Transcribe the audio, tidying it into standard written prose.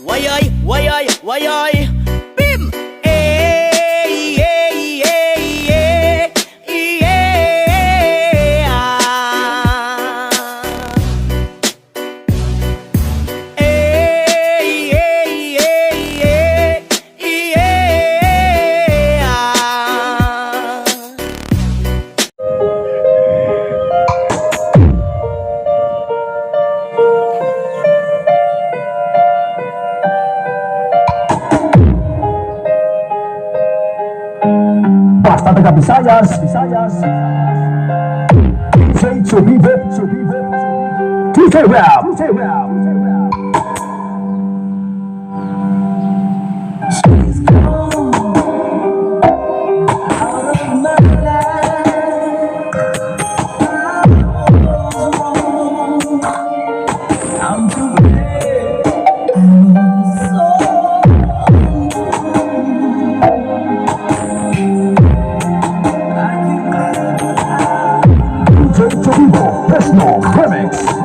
Why I? Bim! Hey, hey, hey, hey, yeah. Hey, hey, hey, hey, yeah. Basta taga Visayas, DJ Chubive, DJ Rap, She's gone out of my life. I'm too bad. I'm so DJ Chubive, Personal Remix.